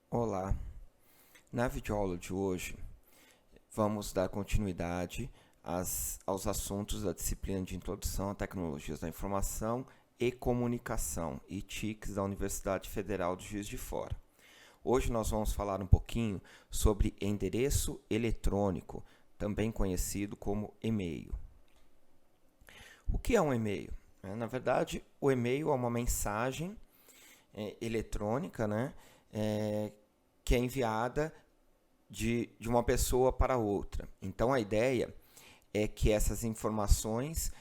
Olá, na videoaula de hoje vamos dar continuidade aos assuntos da disciplina de Introdução a Tecnologias da Informação e Comunicação e TICs da Universidade Federal de Juiz de Fora. Hoje nós vamos falar um pouquinho sobre endereço eletrônico, também conhecido como e-mail. O que é um e-mail? Na verdade, o e-mail é uma mensagem eletrônica, que é enviada de uma pessoa para outra. Então, a ideia é que essas informações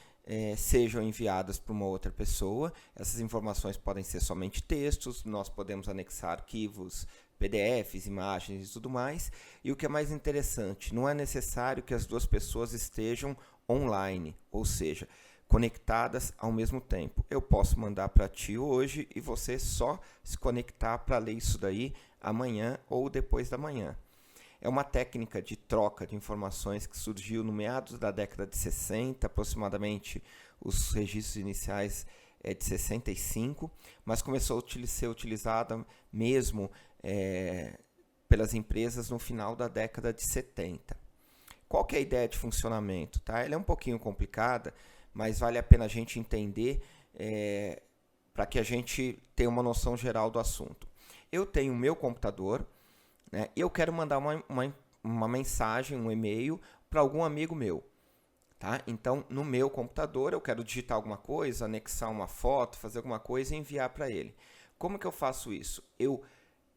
sejam enviadas para uma outra pessoa. Essas informações podem ser somente textos, nós podemos anexar arquivos, PDFs, imagens e tudo mais. E o que é mais interessante, não é necessário que as duas pessoas estejam online, ou seja, conectadas ao mesmo tempo. Eu posso mandar para ti hoje e você só se conectar para ler isso daí amanhã ou depois da manhã. É uma técnica de troca de informações que surgiu no meados da década de 60, aproximadamente os registros iniciais de 65, mas começou a ser utilizada mesmo pelas empresas no final da década de 70. Qual que é a ideia de funcionamento? Tá? Ela é um pouquinho complicada, mas vale a pena a gente entender para que a gente tenha uma noção geral do assunto. Eu tenho o meu computador, e eu quero mandar uma mensagem, um e-mail para algum amigo meu. Tá? Então, no meu computador, eu quero digitar alguma coisa, anexar uma foto, fazer alguma coisa e enviar para ele. Como que eu faço isso? Eu,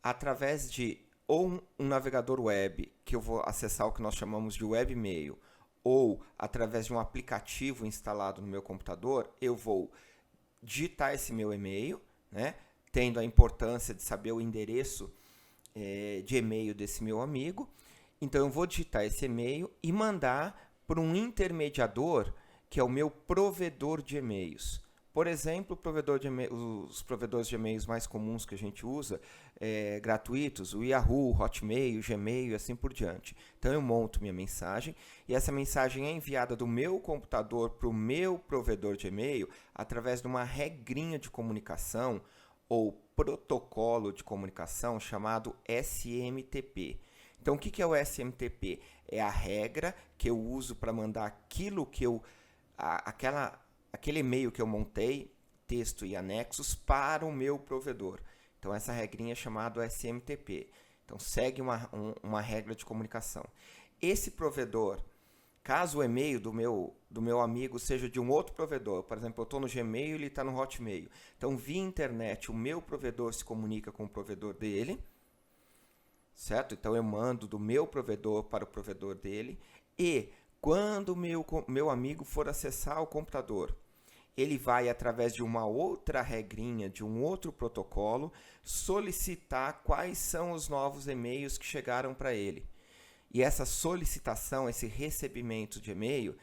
através de ou um navegador web, que eu vou acessar o que nós chamamos de webmail, ou através de um aplicativo instalado no meu computador, eu vou digitar esse meu e-mail, tendo a importância de saber o endereço de e-mail desse meu amigo. Então eu vou digitar esse e-mail e mandar para um intermediador que é o meu provedor de e-mails. Por exemplo, os provedores de e-mails mais comuns que a gente usa, gratuitos, o Yahoo, Hotmail, Gmail e assim por diante. Então eu monto minha mensagem e essa mensagem é enviada do meu computador para o meu provedor de e-mail através de uma regrinha de comunicação ou protocolo de comunicação chamado SMTP. Então, o que é o SMTP? É a regra que eu uso para mandar aquilo que aquele e-mail que eu montei, texto e anexos, para o meu provedor. Então, essa regrinha é chamada SMTP. Então, segue uma regra de comunicação. Esse provedor, caso o e-mail do meu amigo seja de um outro provedor, por exemplo, eu estou no Gmail e ele está no Hotmail. Então, via internet, o meu provedor se comunica com o provedor dele, certo? Então, eu mando do meu provedor para o provedor dele. E quando o meu amigo for acessar o computador, ele vai, através de uma outra regrinha, de um outro protocolo, solicitar quais são os novos e-mails que chegaram para ele. E essa solicitação, esse recebimento de e-mail,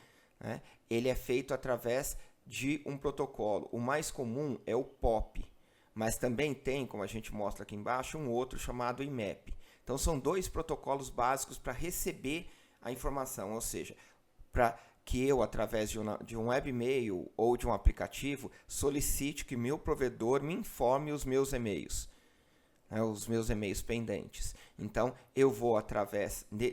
ele é feito através de um protocolo. O mais comum é o POP, mas também tem, como a gente mostra aqui embaixo, um outro chamado IMAP. Então, são dois protocolos básicos para receber a informação, ou seja, para que eu, através de um webmail ou de um aplicativo, solicite que meu provedor me informe os meus e-mails. Os meus e-mails pendentes. Então, eu vou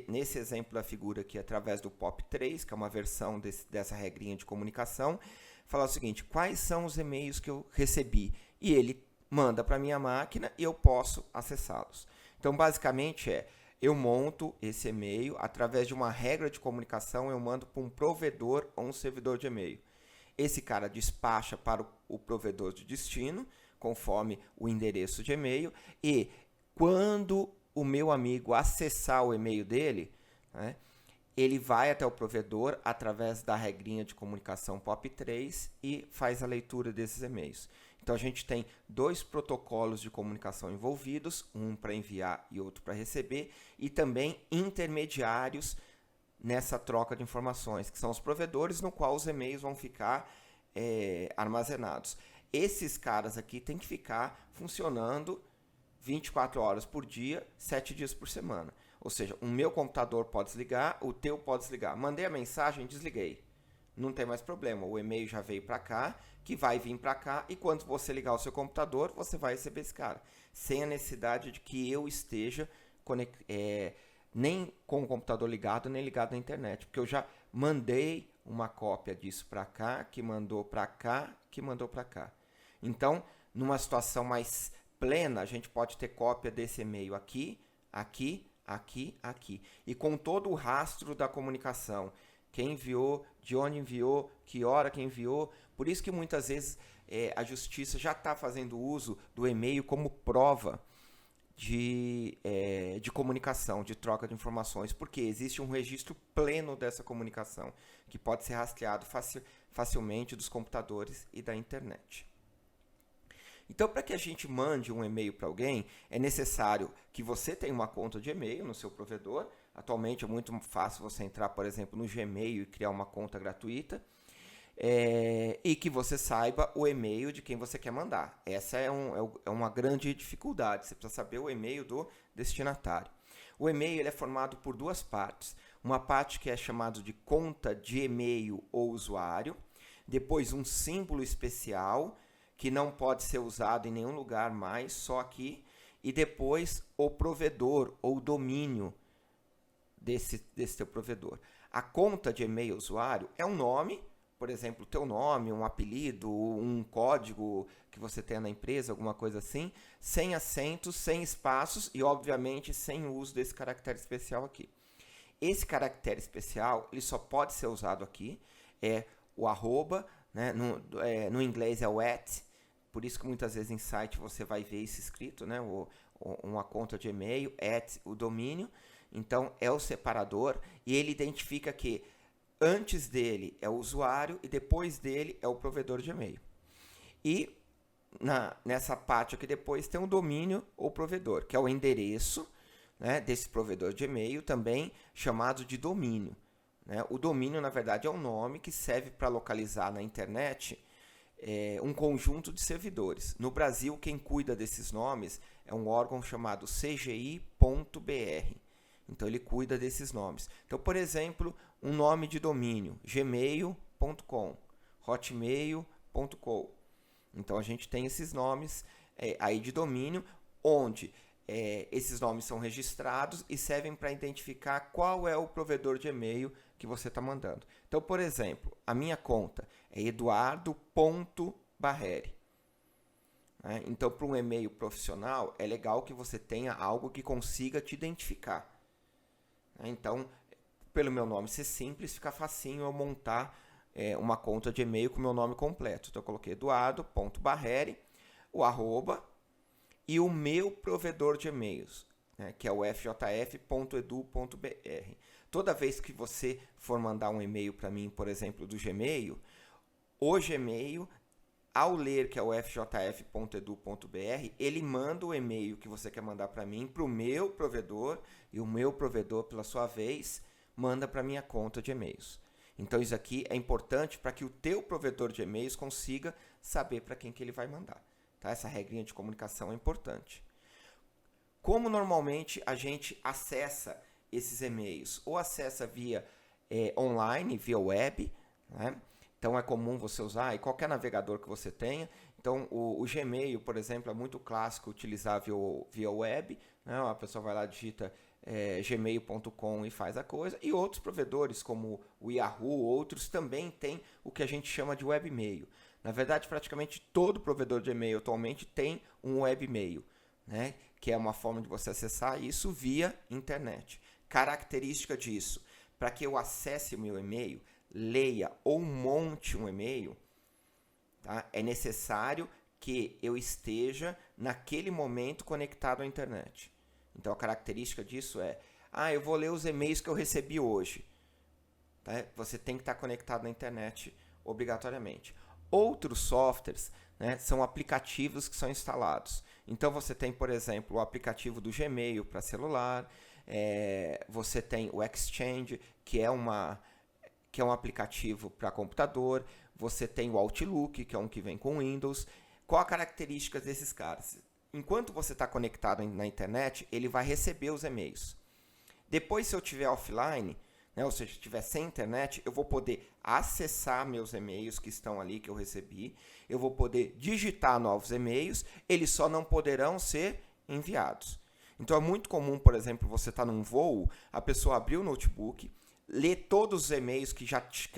nesse exemplo da figura aqui, através do POP3, que é uma versão dessa regrinha de comunicação, falar o seguinte: quais são os e-mails que eu recebi? E ele manda para a minha máquina e eu posso acessá-los. Então, basicamente eu monto esse e-mail, através de uma regra de comunicação, eu mando para um provedor ou um servidor de e-mail. Esse cara despacha para o provedor de destino, conforme o endereço de e-mail, e quando o meu amigo acessar o e-mail dele, ele vai até o provedor através da regrinha de comunicação POP3 e faz a leitura desses e-mails. Então a gente tem dois protocolos de comunicação envolvidos, um para enviar e outro para receber, e também intermediários nessa troca de informações, que são os provedores no qual os e-mails vão ficar armazenados. Esses caras aqui têm que ficar funcionando 24 horas por dia, 7 dias por semana. Ou seja, o meu computador pode desligar, o teu pode desligar. Mandei a mensagem, desliguei. não tem mais problema. O e-mail já veio para cá, que vai vir para cá, e quando você ligar o seu computador, você vai receber esse cara. Sem a necessidade de que eu esteja nem com o computador ligado, nem ligado na internet. Porque eu já mandei uma cópia disso para cá, que mandou para cá, que mandou para cá. Então, numa situação mais plena, a gente pode ter cópia desse e-mail aqui, aqui, aqui, aqui. E com todo o rastro da comunicação. Quem enviou, de onde enviou, que hora que enviou. Por isso que muitas vezes a justiça já está fazendo uso do e-mail como prova de comunicação, de troca de informações, porque existe um registro pleno dessa comunicação, que pode ser rastreado facilmente dos computadores e da internet. Então, para que a gente mande um e-mail para alguém, é necessário que você tenha uma conta de e-mail no seu provedor. Atualmente é muito fácil você entrar, por exemplo, no Gmail e criar uma conta gratuita. E que você saiba o e-mail de quem você quer mandar. Essa é uma grande dificuldade. Você precisa saber o e-mail do destinatário. O e-mail ele é formado por duas partes. Uma parte que é chamada de conta de e-mail ou usuário. Depois um símbolo especial que não pode ser usado em nenhum lugar mais, só aqui. E depois o provedor ou domínio desse teu provedor. A conta de e-mail usuário é um nome, por exemplo, teu nome, um apelido, um código que você tenha na empresa, alguma coisa assim, sem acentos, sem espaços e, obviamente, sem o uso desse caractere especial aqui. Esse caractere especial ele só pode ser usado aqui, é o arroba, né? No inglês é o @ por isso que muitas vezes em site você vai ver isso escrito, né? Uma conta de e-mail, o domínio. Então, é o separador e ele identifica que antes dele é o usuário e depois dele é o provedor de e-mail. E nessa parte aqui depois tem o domínio ou provedor, que é o endereço, né, desse provedor de e-mail, também chamado de domínio. Né? O domínio, na verdade, é um nome que serve para localizar na internet um conjunto de servidores. No Brasil, quem cuida desses nomes é um órgão chamado cgi.br. Então, ele cuida desses nomes. Então, por exemplo, um nome de domínio, gmail.com, hotmail.com. Então, a gente tem esses nomes aí de domínio, onde esses nomes são registrados e servem para identificar qual é o provedor de e-mail que você está mandando. Então, por exemplo, a minha conta é eduardo.barreri. Então, para um e-mail profissional, é legal que você tenha algo que consiga te identificar. Então, pelo meu nome ser simples, fica facinho eu montar uma conta de e-mail com o meu nome completo. Então, eu coloquei eduardo.barreri, o arroba, e o meu provedor de e-mails, né, que é o fjf.edu.br. Toda vez que você for mandar um e-mail para mim, por exemplo, do Gmail, o Gmail, ao ler que é o fjf.edu.br, ele manda o e-mail que você quer mandar para mim, para o meu provedor, e o meu provedor, pela sua vez, manda para a minha conta de e-mails. Então, isso aqui é importante para que o teu provedor de e-mails consiga saber para quem que ele vai mandar. Tá? Essa regrinha de comunicação é importante. Como normalmente a gente acessa esses e-mails? Ou acessa via online, via web, né? Então, é comum você usar qualquer navegador que você tenha. Então, o Gmail, por exemplo, é muito clássico utilizar via web. Né? A pessoa vai lá, digita gmail.com e faz a coisa. E outros provedores, como o Yahoo, outros também têm o que a gente chama de webmail. Na verdade, praticamente todo provedor de e-mail atualmente tem um webmail, né? Que é uma forma de você acessar isso via internet. Característica disso, para que eu acesse o meu e-mail, leia ou monte um e-mail, tá? É necessário que eu esteja naquele momento conectado à internet. Então, a característica disso é, eu vou ler os e-mails que eu recebi hoje. Tá? Você tem que estar conectado na internet obrigatoriamente. Outros softwares, né, são aplicativos que são instalados. Então, você tem, por exemplo, o aplicativo do Gmail para celular, você tem o Exchange, que é um aplicativo para computador, você tem o Outlook, que é um que vem com Windows. Qual a característica desses caras? Enquanto você está conectado na internet, ele vai receber os e-mails. Depois, se eu estiver offline, né? Ou seja, se estiver sem internet, eu vou poder acessar meus e-mails que estão ali, que eu recebi, eu vou poder digitar novos e-mails, eles só não poderão ser enviados. Então é muito comum, por exemplo, você estar num voo, a pessoa abrir o notebook, ler todos os e-mails que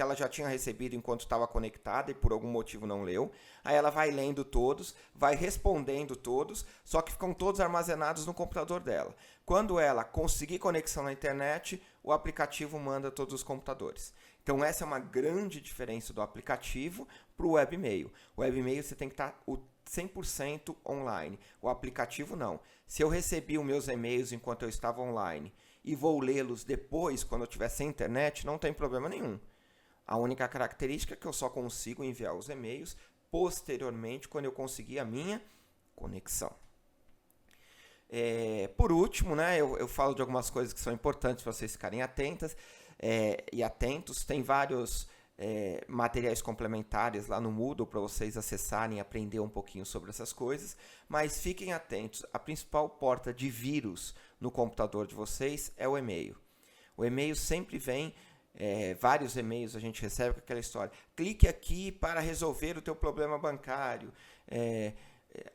ela já tinha recebido enquanto estava conectada e por algum motivo não leu. Aí ela vai lendo todos, vai respondendo todos, só que ficam todos armazenados no computador dela. Quando ela conseguir conexão na internet, o aplicativo manda todos os computadores. Então essa é uma grande diferença do aplicativo para o webmail. O webmail você tem que estar 100% online. O aplicativo não. Se eu recebi os meus e-mails enquanto eu estava online e vou lê-los depois, quando eu estiver sem internet, não tem problema nenhum. A única característica é que eu só consigo enviar os e-mails posteriormente, quando eu conseguir a minha conexão. Por último, né, eu falo de algumas coisas que são importantes para vocês ficarem atentas e atentos. Tem vários materiais complementares lá no Moodle para vocês acessarem e aprender um pouquinho sobre essas coisas, mas fiquem atentos. A principal porta de vírus no computador de vocês é o e-mail. O e-mail sempre vem, vários e-mails a gente recebe com aquela história: clique aqui para resolver o teu problema bancário,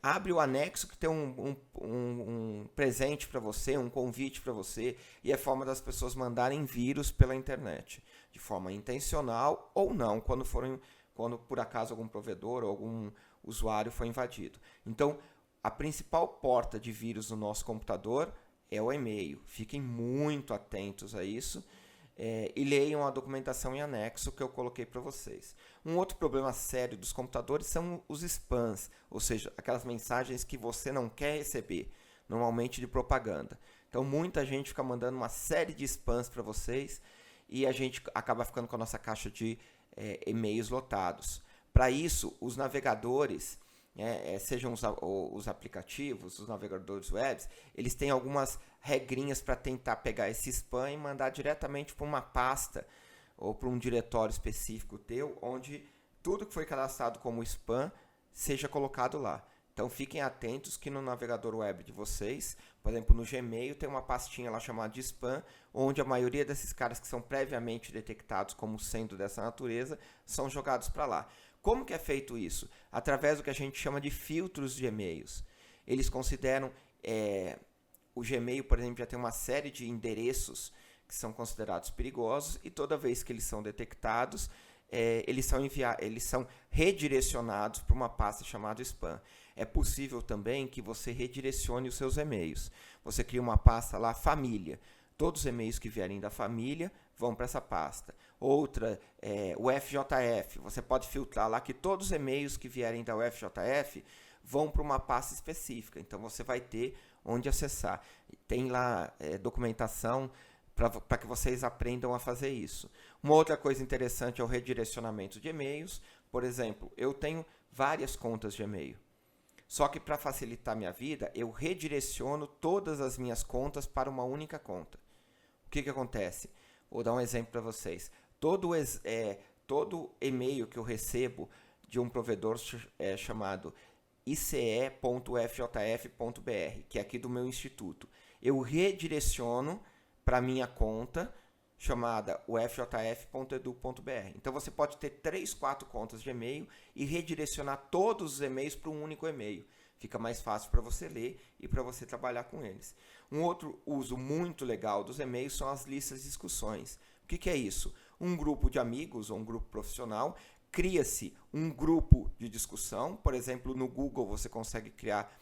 abre o anexo que tem um presente para você, um convite para você, e é forma das pessoas mandarem vírus pela internet, de forma intencional ou não, quando por acaso algum provedor ou algum usuário foi invadido. Então, a principal porta de vírus no nosso computador é o e-mail. Fiquem muito atentos a isso e leiam a documentação em anexo que eu coloquei para vocês. Um outro problema sério dos computadores são os spams, ou seja, aquelas mensagens que você não quer receber, normalmente de propaganda. Então, muita gente fica mandando uma série de spams para vocês e a gente acaba ficando com a nossa caixa de e-mails lotados. Para isso, os navegadores, sejam os aplicativos, os navegadores web, eles têm algumas regrinhas para tentar pegar esse spam e mandar diretamente para uma pasta ou para um diretório específico teu, onde tudo que foi cadastrado como spam seja colocado lá. Então fiquem atentos que no navegador web de vocês, por exemplo, no Gmail, tem uma pastinha lá chamada de spam, onde a maioria desses caras que são previamente detectados como sendo dessa natureza, são jogados para lá. Como que é feito isso? Através do que a gente chama de filtros de e-mails. Eles consideram, o Gmail, por exemplo, já tem uma série de endereços que são considerados perigosos e toda vez que eles são detectados, eles são redirecionados para uma pasta chamada spam. É possível também que você redirecione os seus e-mails. Você cria uma pasta lá, família. Todos os e-mails que vierem da família vão para essa pasta. Outra, o FJF. Você pode filtrar lá que todos os e-mails que vierem da UFJF vão para uma pasta específica. Então, você vai ter onde acessar. Tem lá documentação para que vocês aprendam a fazer isso. Uma outra coisa interessante é o redirecionamento de e-mails. Por exemplo, eu tenho várias contas de e-mail. Só que para facilitar minha vida, eu redireciono todas as minhas contas para uma única conta. O que acontece? Vou dar um exemplo para vocês. Todo e-mail que eu recebo de um provedor chamado ice.fjf.br, que é aqui do meu instituto, eu redireciono para a minha conta chamada ufjf.edu.br. Então você pode ter 3, 4 contas de e-mail e redirecionar todos os e-mails para um único e-mail. Fica mais fácil para você ler e para você trabalhar com eles. Um outro uso muito legal dos e-mails são as listas de discussões. O que é isso? Um grupo de amigos ou um grupo profissional, cria-se um grupo de discussão. Por exemplo, no Google você consegue criar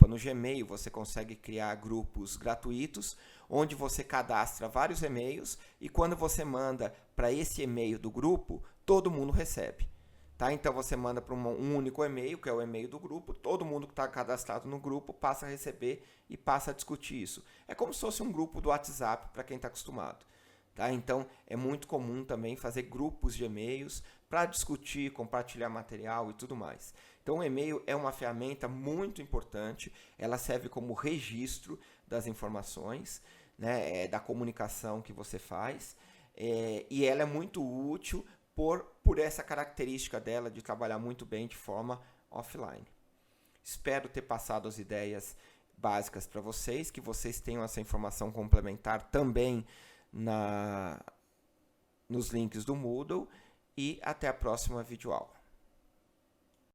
no Gmail você consegue criar grupos gratuitos, onde você cadastra vários e-mails e quando você manda para esse e-mail do grupo, todo mundo recebe. Tá? Então você manda para um único e-mail, que é o e-mail do grupo, todo mundo que está cadastrado no grupo passa a receber e passa a discutir isso. É como se fosse um grupo do WhatsApp para quem está acostumado. Tá? Então é muito comum também fazer grupos de e-mails para discutir, compartilhar material e tudo mais. Então o e-mail é uma ferramenta muito importante, ela serve como registro das informações, né, da comunicação que você faz, e ela é muito útil por essa característica dela de trabalhar muito bem de forma offline. Espero ter passado as ideias básicas para vocês, que vocês tenham essa informação complementar também nos links do Moodle e até a próxima videoaula.